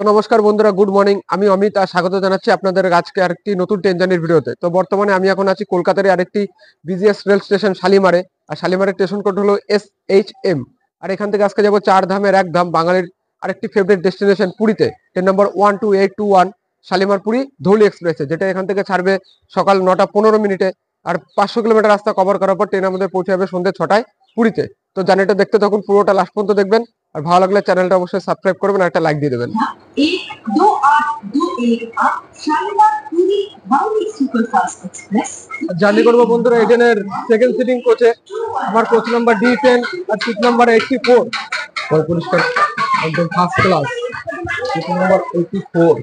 তো নমস্কার বন্ধুরা, গুড মর্নিং। আমি অমিত আর স্বাগত জানাচ্ছি আপনাদের আজকে আরেকটি নতুন ট্রেন জার্নির ভিডিওতে। তো বর্তমানে আমি এখন আছি কলকাতার আরেকটি বিজিএস রেল স্টেশন শালিমারে। আর শালিমারের স্টেশন কোড হলো SHM। আর এখান থেকে আজকে যাবো 4 ধামের এক ধাম, বাঙালির আরেকটি ফেভারিট ডেস্টিনেশন পুরীতে। ট্রেন নম্বর 12821 শালিমার পুরী ধৌলি এক্সপ্রেসে, যেটা এখান থেকে ছাড়বে সকাল 9টা 15 মিনিটে। আর 500 কিলোমিটার রাস্তা কভার করার পর ট্রেন আমাদের পৌঁছে যাবে সন্ধ্যে 6টায় পুরীতে। তো জার্নিটা দেখতে তখন পুরোটা লাস্ট পর্যন্ত দেখবেন। আর ভালো লাগলে চ্যানেলটা অবশ্যই সাবস্ক্রাইব করবেন আর একটা লাইক দিয়ে দেবেন। 12821 Shalimar Puri Dhauli superfast express. Journey করবো বন্ধুরা এই ট্রেনের সেকেন্ড সিটিং কোচে। আমার কোচ নাম্বার D10 আর সিট নাম্বার 84। পরিষ্কার একদম ফার্স্ট ক্লাস, সিট নাম্বার 84।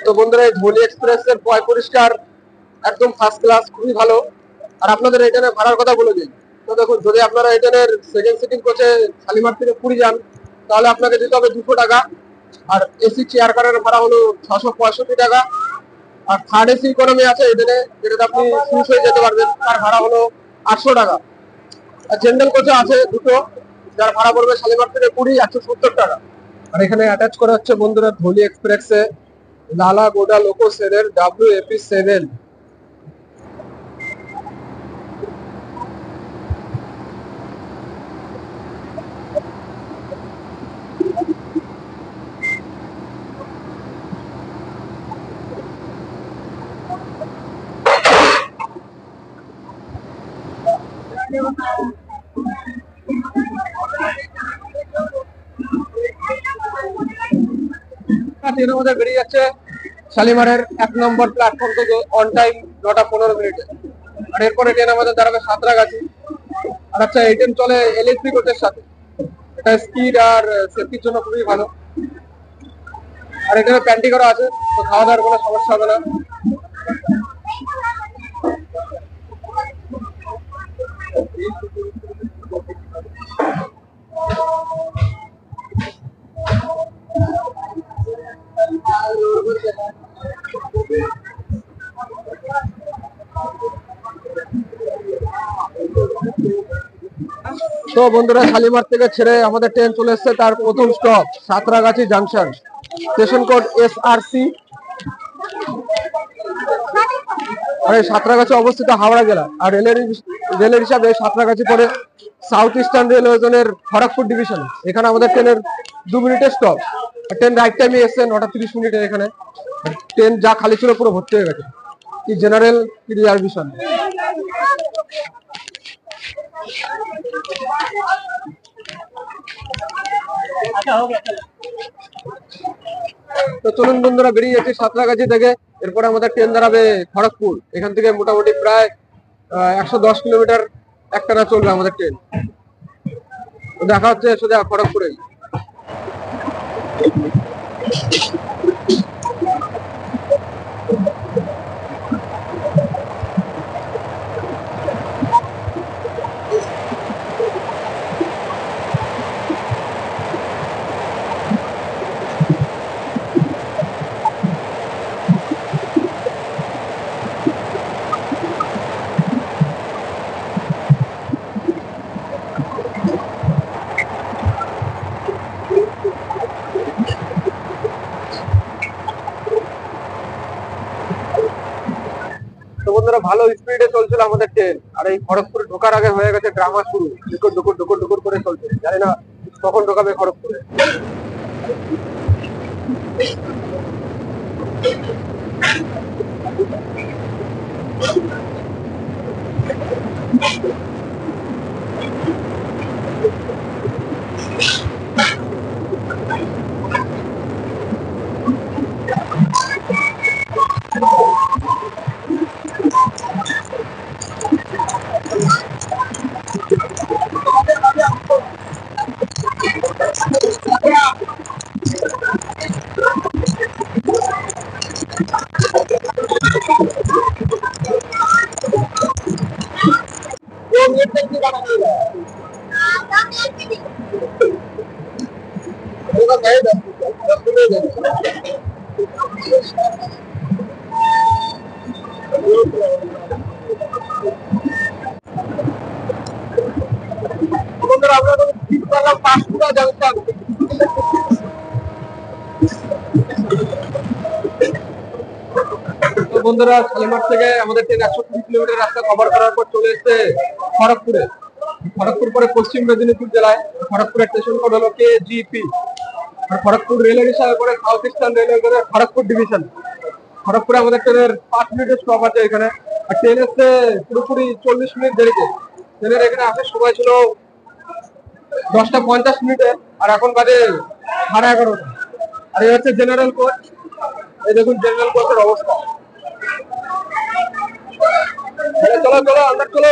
তো বন্ধুরা এই ধৌলি এক্সপ্রেস এর পয় পরিষ্কার একদম ফার্স্ট ক্লাস, খুবই ভালো। আর আপনাদের এই ট্রেনের ভাড়ার কথা বলে দিই। তো দেখুন, যদি আপনারা এই ট্রেনের সেকেন্ড সিটিং কোচে শালিমার থেকে পুরী যান, তাহলে আপনাকে দিতে হবে 200 টাকা। আর এসি চেয়ার কারের ভাড়া হলো 665 টাকা। আর থার্ড এসি ইকোনমি আছে এই ট্রেনে, যেটাতে আপনি সুইচ হয়ে যেতে পারবেন, তার ভাড়া হলো 800 টাকা। আর জেনারেল কোচে আছে দুটো, যার ভাড়া পড়বে শালিমার থেকে পুরী 170 টাকা। আর এখানে অ্যাটাচ করা হচ্ছে বন্ধুরা ধৌলি এক্সপ্রেসে লালা গোডা লোকো সেরের WAP7। ট্রেন আমাদের বেরিয়ে যাচ্ছে শালিমারের 1 নম্বর প্ল্যাটফর্ম থেকে অন টাইম 9টা 15 মিনিটে। আর এরপরে ট্রেন আমাদের দাঁড়াবে সাঁতরাগাছি। আর আচ্ছা, এই ট্রেন চলে ইলেকট্রিক কোচের সাথে। এটা স্পিড আর সেফটির জন্য খুবই ভালো। আর এখানে প্যান্টি করা আছে, তো খাওয়া দাওয়ার কোনো সমস্যা হবে না। তো বন্ধুরা, শালিমার থেকে ছেড়ে আমাদের ট্রেন চলে এসছে তার প্রথম stop Santragachi junction. Station code SRC। আর এই সাঁতরাগাছি অবস্থিত হাওড়া জেলা। আর রেলের হিসাবে সাঁতরাগাছি পরে সাউথ ইস্টার্ন রেলওয়ে জোনের খড়গপুর ডিভিশন। এখানে আমাদের ট্রেনের 2 মিনিটের স্টপ। ট্রেন রাইট টাইমে এসছে 9টা 30 মিনিটে। এখানে ট্রেন যা খালি ছিল পুরো ভর্তি হয়ে গেছে, কি জেনারেল কি রিজার্ভেশন। তো চলুন বন্ধুরা, বেরিয়ে যাচ্ছি সাঁতরাগাছি থেকে। এরপরে আমাদের ট্রেন দাঁড়াবে খড়গপুর। এখান থেকে মোটামুটি প্রায় 110 কিলোমিটার একটানা চলবে আমাদের ট্রেন। দেখা হচ্ছে সোজা খড়গপুরে। বন্ধুরা, ভালো স্পিডে চলছিল আমাদের ট্রেন। আর এই খড়গপুরে ঢোকার আগে হয়ে গেছে ড্রামা শুরু। ডুকুর ডুকুর ডুকুর ডুকুর করে চলছে, জানি না কখন ঢোকাবে খড়গপুরে। বন্ধুরা আমরা তো ঠিক করলাম পাঁশকুড়া জংশন। তো বন্ধুরা শালিমার থেকে আমাদের ট্রেন 120 কিলোমিটার রাস্তা কভার করার পর চলে এসেছে খড়গপুরে। খড়গপুর পরে পশ্চিম মেদিনীপুর জেলায়। খড়গপুরের স্টেশন কোড হলো KGP। আর খড়গপুর রেলওয়ে হিসাবে করে সাউথ ইস্টার্ন রেলওয়ে করে খড়গপুর ডিভিশন। খড়গপুরে আমাদের ট্রেনের 5 মিনিটের স্টপ আছে এখানে। আর ট্রেন এসছে পুরোপুরি 40 মিনিট দেরিতে। ট্রেনের এখানে আসার সময় ছিল 10টা 50 মিনিটে, আর এখন বাজে 11:30। আর এই হচ্ছে জেনারেল কোচ। এই দেখুন জেনারেল কোচের অবস্থা। চলো চলো আমরা চলো,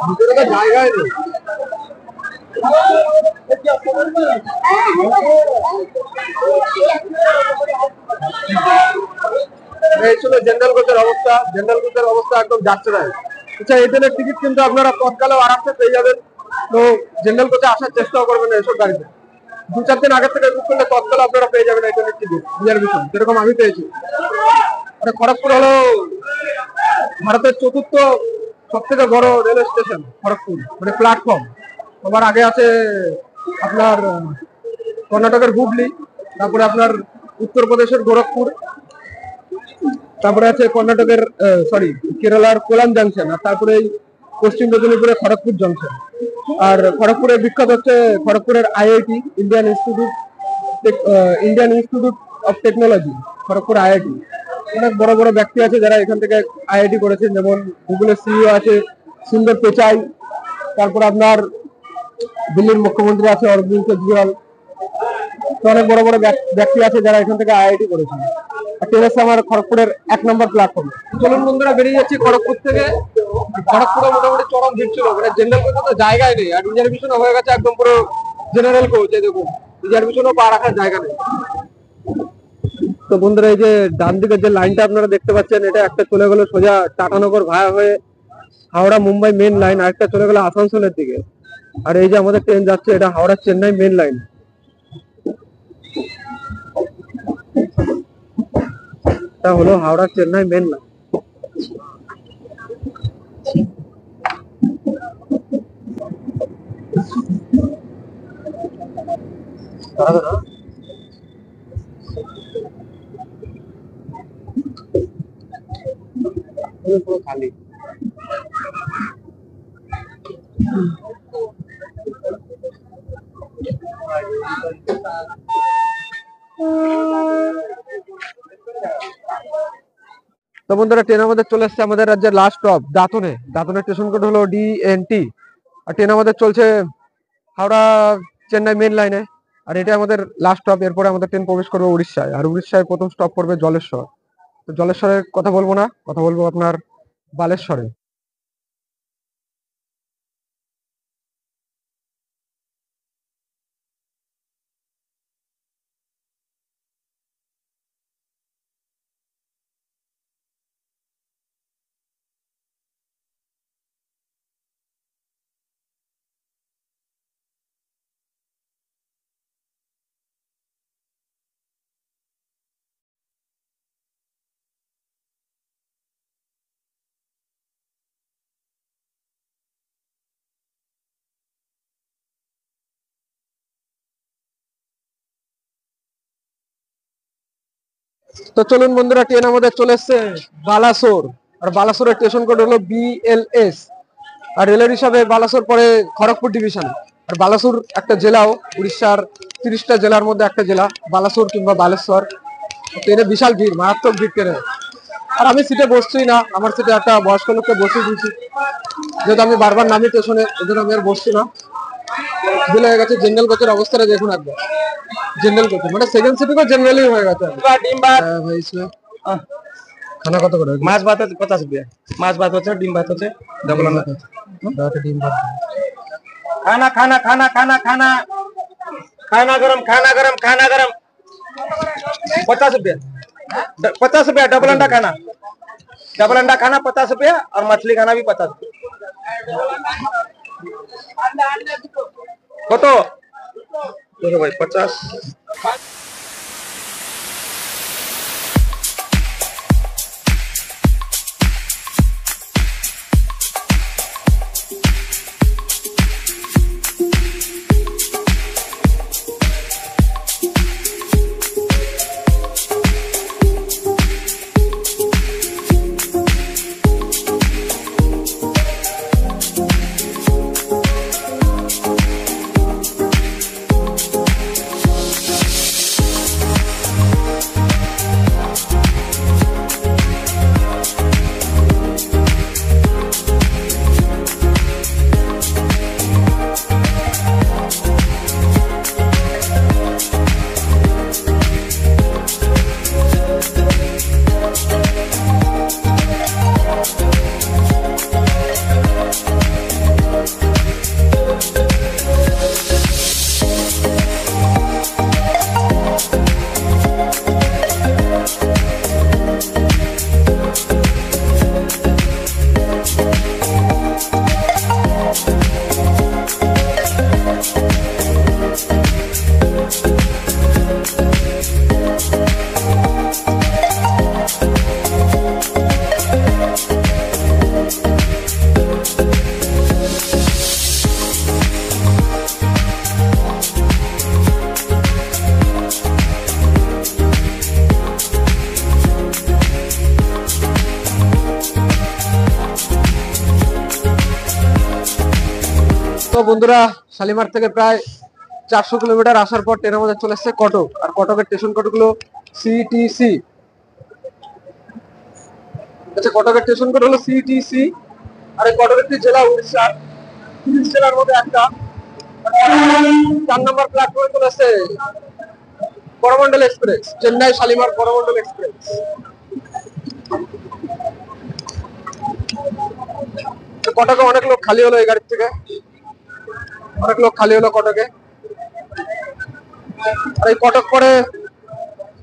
ভিতরে তো জায়গায় নেই। এই ছিল জেনারেল কোচের অবস্থা। জেনারেল কোচের অবস্থা একদম যাচ্ছে না। আচ্ছা, এই ট্রেনের টিকিট কিন্তু আপনারা তৎকালেও আরামসে পেয়ে যাবেন। তো জেনারেল কোচে আসার চেষ্টাও করবেন না এসব গাড়িতে। 2-4 দিন আগে থেকে বুক করলে তৎকালে আপনারা পেয়ে যাবেন এই ট্রেনের টিকিট রিজার্ভেশন, যেরকম আমি পেয়েছি। খড়গপুর হলো ভারতের 4র্থ সব থেকে বড় রেলওয়ে স্টেশন। খড়গপুর মানে প্ল্যাটফর্ম। সবার আগে আছে আপনার কর্ণাটকের হুগলি, তারপরে আপনার উত্তরপ্রদেশের গোরখপুর, তারপরে আছে কর্ণাটকের কেরালার কোলাম জাংশন, আর তারপরে পশ্চিম মেদিনীপুরের খড়গপুর জংশন। আর খড়গপুরের বিখ্যাত হচ্ছে খড়গপুরের IIT, Indian institute of technology, Kharagpur IIT। অনেক বড় বড় ব্যক্তি আছে যারা এখান থেকে IIT করেছেন, যেমন গুগলের CEO আছে সুন্দর পিচাই, তারপর আপনার দিল্লির মুখ্যমন্ত্রী আছে অরবিন্দ কেজরিওয়াল। তো অনেক বড় বড় ব্যক্তি আছে যারা এখান থেকে IIT করেছেন। আর ট্রেন এসে আমার খড়গপুরের 1 নম্বর প্ল্যাটফর্ম। চলুন বন্ধুরা বেরিয়ে যাচ্ছি খড়গপুর থেকে। খড়গপুরে মোটামুটি চরম ভিড় ছিল, মানে জেনারেল কোচে তো জায়গায় নেই, আর রিজার্ভেশনও হয়ে গেছে একদম পুরো জেনারেল কোচ। এই দেখুন রিজার্ভেশনও পা রাখার জায়গা নেই। তো বন্ধুরা এই যে ডান দিকের যে লাইনটা আপনারা দেখতে পাচ্ছেন, এটা একটা চলে গেল সোজা টাটানগর ভায়া হয়ে হাওড়া মুম্বাই মেন লাইন, আর একটা চলে গেল আসানসোলের দিকে। আর এই যে আমাদের ট্রেন যাচ্ছে, এটা হাওড়া চেন্নাই মেন লাইন। এটা হলো হাওড়া চেন্নাই মেন লাইন। খালি তো বন্ধুরা ট্রেন আমাদের চলে এসছে আমাদের রাজ্যের লাস্ট স্টপ দাঁতনে। দাঁতনের স্টেশন কোড হলো DNT। আর ট্রেন আমাদের চলছে হাওড়া চেন্নাই মেন লাইনে। আর এটা আমাদের লাস্ট স্টপ। এরপরে আমাদের ট্রেন প্রবেশ করবে উড়িষ্যায়। আর উড়িষ্যায় প্রথম স্টপ করবে জলেশ্বর। তো জলেশ্বরের কথা বলবো না, কথা বলবো আপনার বালেশ্বরে। তো চলুন বন্ধুরা ট্রেন আমাদের চলে এসছে বালাসোর। আর বালাসোরের স্টেশন কোড হলো BLS। আর রেলের হিসাবে বালাসোর পরে খড়গপুর ডিভিশন। আর বালাসোর একটা জেলাও, উড়িষ্যার 30টা জেলার মধ্যে একটা জেলা বালাসোর কিংবা বালেশ্বর। ট্রেনে বিশাল ভিড়, মারাত্মক ভিড় ট্রেনে। আর আমি সিটে বসছি না, আমার সিটে একটা বয়স্ক লোককে বসিয়ে দিয়েছি, যেহেতু আমি বারবার নামি স্টেশনে, এই জন্য আমি আর বসছি না। দিলে হয়ে গেছে জেনারেল কোচের অবস্থাটা দেখুন একবার। জেনারেল কোচে মানে সেকেন্ড সিটিংও জেনারেলি হয়ে গেছে। ডিম ভাত ভাই इसमें खाना কত করে? মাছ ভাত হচ্ছে 50 रुपया। মাছ ভাত হচ্ছে, ডিম ভাত হচ্ছে, ডবল আন্ডা। দাওয়াতে ডিম ভাত। खाना खाना खाना खाना खाना खाना गरम, खाना गरम, खाना गरम। 50 रुपया। 50 रुपया डबल अंडा खाना। डबल अंडा खाना 50 रुपया, और मछली खाना भी 50 रुपया। কত? देखो भाई 50। তো বন্ধুরা, শালিমার থেকে প্রায় 400 কিলোমিটার আসার পর ট্রেন আমাদের চলে এসেছে কটক। আর কটকের স্টেশন কোড গুলো সিটিসি। আচ্ছা, কটকের স্টেশন কোড হলো সিটিসি। আর এই কটক একটি জেলা, উড়িষ্যার 30 জেলার মধ্যে একটা। 4 নম্বর প্ল্যাটফর্মে চলে এসেছে করমন্ডল এক্সপ্রেস, চেন্নাই শালিমার করমন্ডল এক্সপ্রেস। কটকে অনেক লোক খালি হলো এই গাড়ির থেকে, অনেক লোক খালি হলো কটকে। আর এই কটক পরে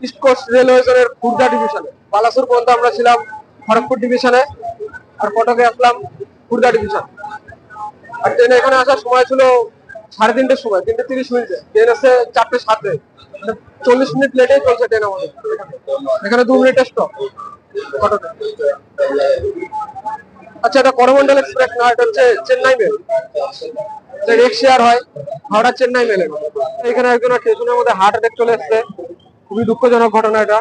ইস্ট কোস্ট রেলওয়ে জোনের খুর্দা ডিভিশনে। বালাসুর পর্যন্ত আমরা ছিলাম খড়গপুর ডিভিশনে, আর কটকে আসলাম খুর্দা ডিভিশন। আর ট্রেনে এখানে আসার সময় ছিল 3:30টার সময়, 3:30 ট্রেন এসে 4:07। 40 মিনিট লেটেই চলছে ট্রেন আমাদের। এখানে 2 মিনিটের স্টপ কটকে। আচ্ছা, এটা করমন্ডল এক্সপ্রেস না, এটা হচ্ছে চেন্নাই মেল। রেক শেয়ার হয় হাওড়া চেন্নাই মেলে। এখানে একজন স্টেশনের মধ্যে হার্ট অ্যাটাক চলে এসছে, খুবই দুঃখজনক ঘটনা এটা।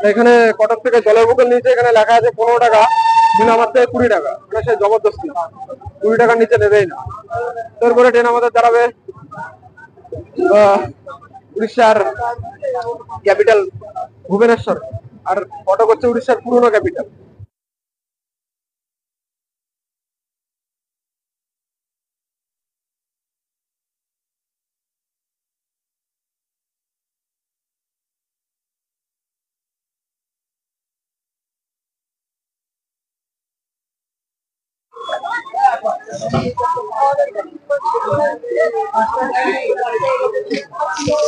এখানে কটক থেকে জলের বোতল নিচে এখানে লেখা আছে 15 টাকা, কিন্তু আমার থেকে 20 টাকা। মানে সে জবরদস্তি 20 টাকার নিচে নেবেই না। তারপরে ট্রেন আমাদের দাঁড়াবে উড়িষ্যার ক্যাপিটাল ভুবনেশ্বর। আর কটক হচ্ছে উড়িষ্যার পুরনো ক্যাপিটাল।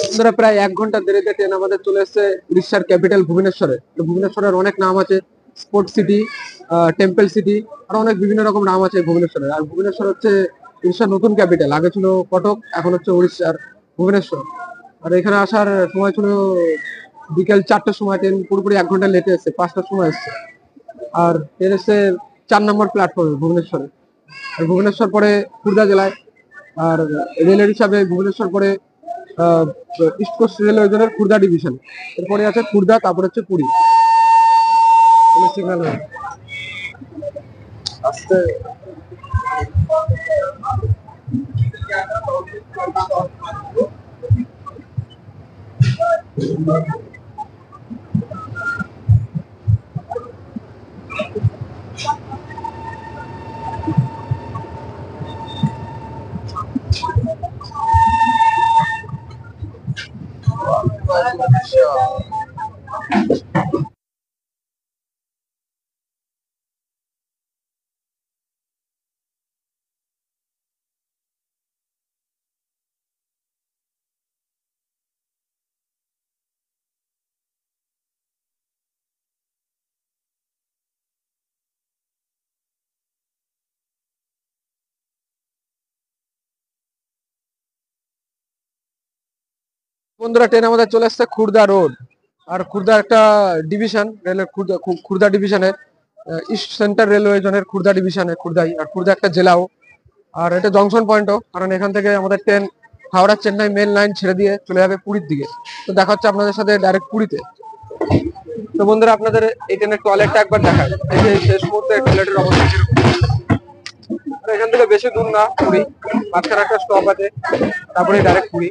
বন্ধুরা, প্রায় 1 ঘন্টা দেরিতে ট্রেন আমাদের চলে এসেছে উড়িষ্যার ক্যাপিটাল ভুবনেশ্বরে। তো ভুবনেশ্বরের অনেক নাম আছে, স্পোর্ট সিটি, টেম্পল সিটি, আর অনেক বিভিন্ন রকম নাম আছে ভুবনেশ্বরের। আর ভুবনেশ্বর হচ্ছে উড়িষ্যার নতুন ক্যাপিটাল। আগে ছিল কটক, এখন হচ্ছে উড়িষ্যার ভুবনেশ্বর। আর এখানে আসার সময় ছিল বিকেল 4টার সময়। ট্রেন পুরোপুরি 1 ঘন্টা লেটে এসছে, 5টার সময় এসছে। আর ট্রেন এসছে 4 নম্বর প্ল্যাটফর্মে ভুবনেশ্বরে। আর ভুবনেশ্বর পরে খুর্দা জেলায়। আর রেলের হিসাবে ভুবনেশ্বর পরে ইস্ট কোস্ট রেলওয়ে জোনের খুর্দা ডিভিশন। এরপরে আছে খুর্দা, তারপর হচ্ছে পুরী। সিগন্যাল আস্তে বন্ধুরা ট্রেন আমাদের চলে আসছে খুর্দা রোড। আর খুর্দা একটা ডিভিশন রেলের, খুর্দা ডিভিশনের ইস্ট সেন্টার রেলওয়ে জোনের খুর্দা ডিভিশনে খুর্দাই। আর খুর্দা একটা জেলাও, আর এটা জংশন পয়েন্টও, কারণ এখান থেকে আমাদের train Howrah Chennai mail line ছেড়ে দিয়ে চলে যাবে পুরীর দিকে। তো দেখা হচ্ছে আপনাদের সাথে ডাইরেক্ট পুরীতে। তো বন্ধুরা আপনাদের এই ট্রেনের টয়লেটটা একবার দেখায়। এই যে শেষ মুহূর্তে টয়লেটের অবস্থা কিরকম। আর এখান থেকে বেশি দূর না পুরী, মাঝখানে একটা স্টপ আছে, তারপরে ডাইরেক্ট পুরী।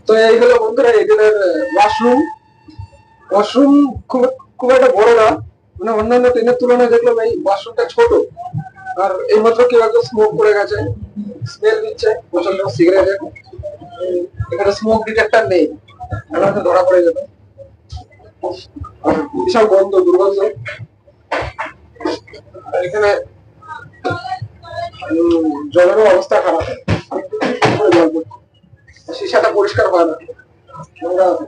তো এই হলো বন্ধুরা এখানের ওয়াশরুম। ওয়াশরুম খুব খুব একটা বড় না, মানে অন্যান্য ট্রেনের তুলনায় দেখলাম এই ওয়াশরুমটা ছোট। আর এইমাত্র কেউ একজন স্মোক করে গেছে, স্মেল দিচ্ছে প্রচন্ড সিগারেটের। এখানে স্মোক ডিটেক্টর নেই, তাহলে ধরা পড়ে যেত। বিশাল গন্ধ, দুর্গন্ধ। এখানে জলেরও অবস্থা খারাপ, শিশাটা পরিষ্কার হয় না, নোংরা আছে।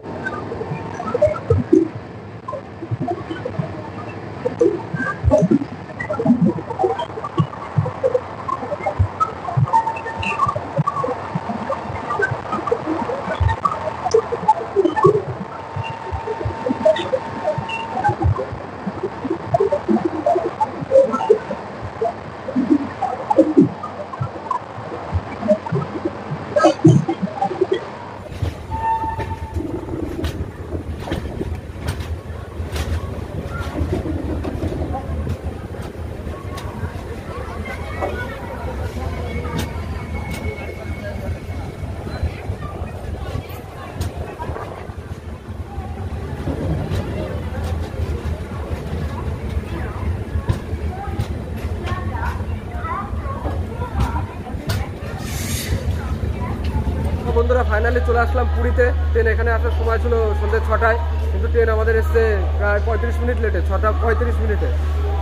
বন্ধুরা ফাইনালি চলে আসলাম পুরীতে। ট্রেন এখানে আসার সময় ছিল সন্ধ্যে 6টায়, কিন্তু ট্রেন আমাদের এসছে প্রায় 35 মিনিট লেটে, 6:35 মিনিটে।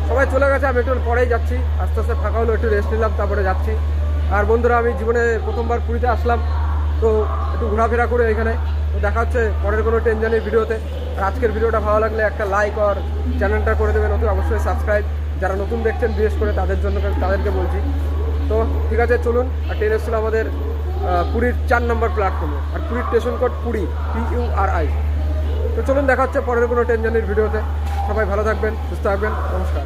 সবাই চলে গেছে, আমি একটু পরেই যাচ্ছি। আস্তে আস্তে ফাঁকা হলো, একটু রেস্ট নিলাম, তারপরে যাচ্ছি। আর বন্ধুরা আমি জীবনে প্রথমবার পুরীতে আসলাম, তো একটু ঘোরাফেরা করে এখানে। তো দেখা হচ্ছে পরের কোনো ট্রেন জার্নির ভিডিওতে। আর আজকের ভিডিওটা ভালো লাগলে একটা লাইক আর চ্যানেলটা করে দেবেন, অতি অবশ্যই সাবস্ক্রাইব। যারা নতুন দেখছেন বিশেষ করে তাদের জন্য, তাদেরকে বলছি। তো ঠিক আছে চলুন। আর ট্রেন এসেছিল আমাদের পুরীর 4 নম্বর প্ল্যাটফর্মে, আর পুরীর স্টেশন কোড পুরী, PURI। তো চলুন দেখা হচ্ছে পরের কোনো ট্রেন জার্নির ভিডিওতে। সবাই ভালো থাকবেন, সুস্থ থাকবেন, নমস্কার।